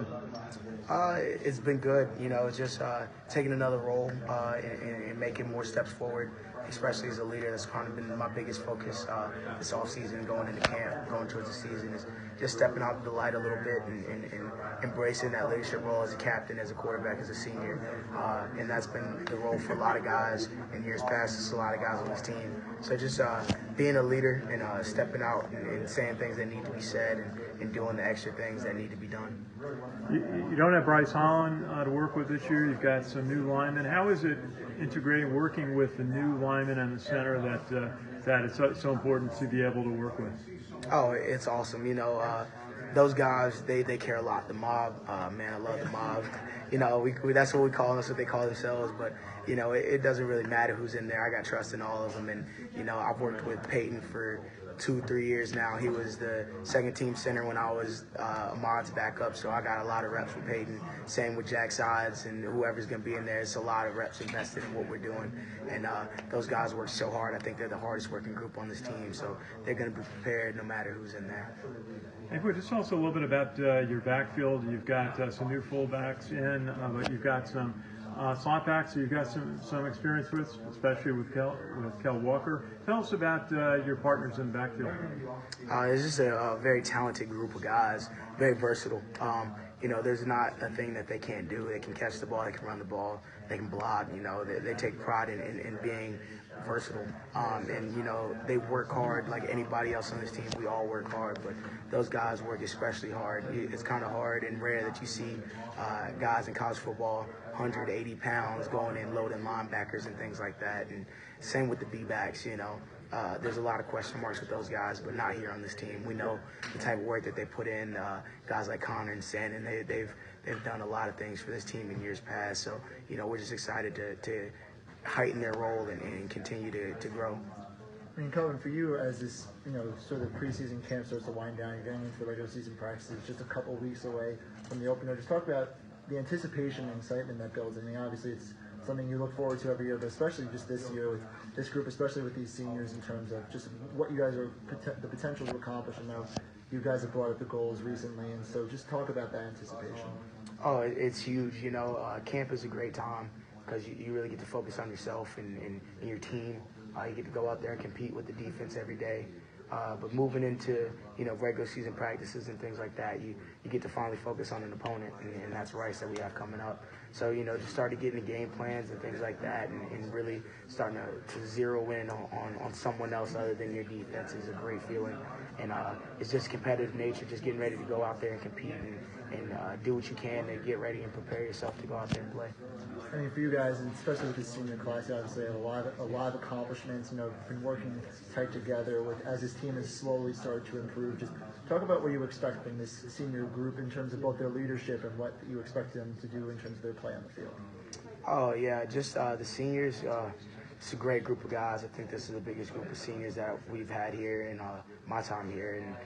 adjusted? It's been good. Just taking another role and making more steps forward, especially as a leader. That's kind of been my biggest focus this offseason, going into camp, going towards the season, is just stepping out of the light a little bit and embracing that leadership role as a captain, as a quarterback, as a senior. And that's been the role for a lot of guys in years past. There's a lot of guys on this team. So just being a leader and stepping out and saying things that need to be said and doing the extra things that need to be done. You don't have Bryce Holland to work with this year. You've got some new linemen. How is it integrating, working with the new linemen and the center that it's so important to be able to work with? Oh, it's awesome. Those guys, they care a lot. The mob, man, I love the mob. We that's what we call them. That's what they call themselves. But, it doesn't really matter who's in there. I got trust in all of them. And, I've worked with Peyton for 2-3 years now. He was the second team center when I was Ahmad's backup, so I got a lot of reps with Peyton. Same with Jack Sides and whoever's going to be in there. It's a lot of reps invested in what we're doing. And those guys work so hard. I think they're the hardest working group on this team, so they're going to be prepared no matter who's in there. Hey, just tell us a little bit about your backfield. You've got some new fullbacks in, but you've got some slot backs that you've got some experience with, especially with Kel Walker. Tell us about your partners in the backfield. It's just a very talented group of guys, very versatile. There's not a thing that they can't do. They can catch the ball, they can run the ball, they can block. They take pride in being versatile. They work hard like anybody else on this team. We all work hard, but those guys work especially hard. It's kind of hard and rare that you see guys in college football 180 pounds going in loading linebackers and things like that. And same with the B-backs, there's a lot of question marks with those guys, but not here on this team. We know the type of work that they put in. Guys like Connor and Sen, and they've done a lot of things for this team in years past. So, we're just excited to heighten their role and continue to grow. I mean, Kelvin, for you, as this, sort of preseason camp starts to wind down, you're getting into the regular season practices just a couple of weeks away from the opener. Just talk about the anticipation and excitement that builds. I mean, obviously it's something you look forward to every year, but especially just this year with this group, especially with these seniors, in terms of just what you guys are, the potential to accomplish. I know you guys have brought up the goals recently, and so just talk about that anticipation. Oh, it's huge. Camp is a great time because you really get to focus on yourself and your team. You get to go out there and compete with the defense every day. But moving into, regular season practices and things like that, you get to finally focus on an opponent, and that's Rice that we have coming up. So, just started getting the game plans and things like that and really starting to zero in on someone else other than your defense is a great feeling. And it's just competitive nature, just getting ready to go out there and compete and do what you can to get ready and prepare yourself to go out there and play. I mean, for you guys, and especially with the senior class, you obviously have a lot of accomplishments. Been working tight together as this team has slowly started to improve. Just talk about what you expect from this senior group in terms of both their leadership and what you expect them to do in terms of their play on the field. Oh yeah, just the seniors. It's a great group of guys. I think this is the biggest group of seniors that we've had here in my time here. And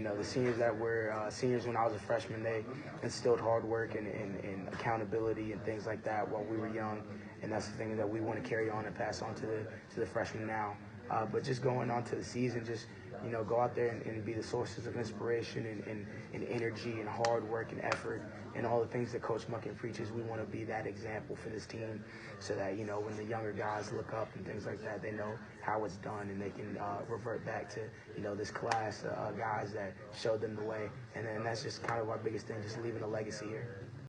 the seniors that were seniors when I was a freshman, they instilled hard work and accountability and things like that while we were young. And that's the thing that we want to carry on and pass on to the freshmen now. But just going on to the season, just go out there and be the sources of inspiration and energy and hard work and effort and all the things that Coach Muckin preaches. We want to be that example for this team so that, when the younger guys look up and things like that, they know how it's done and they can revert back to, this class guys that showed them the way. And then that's just kind of our biggest thing, just leaving a legacy here.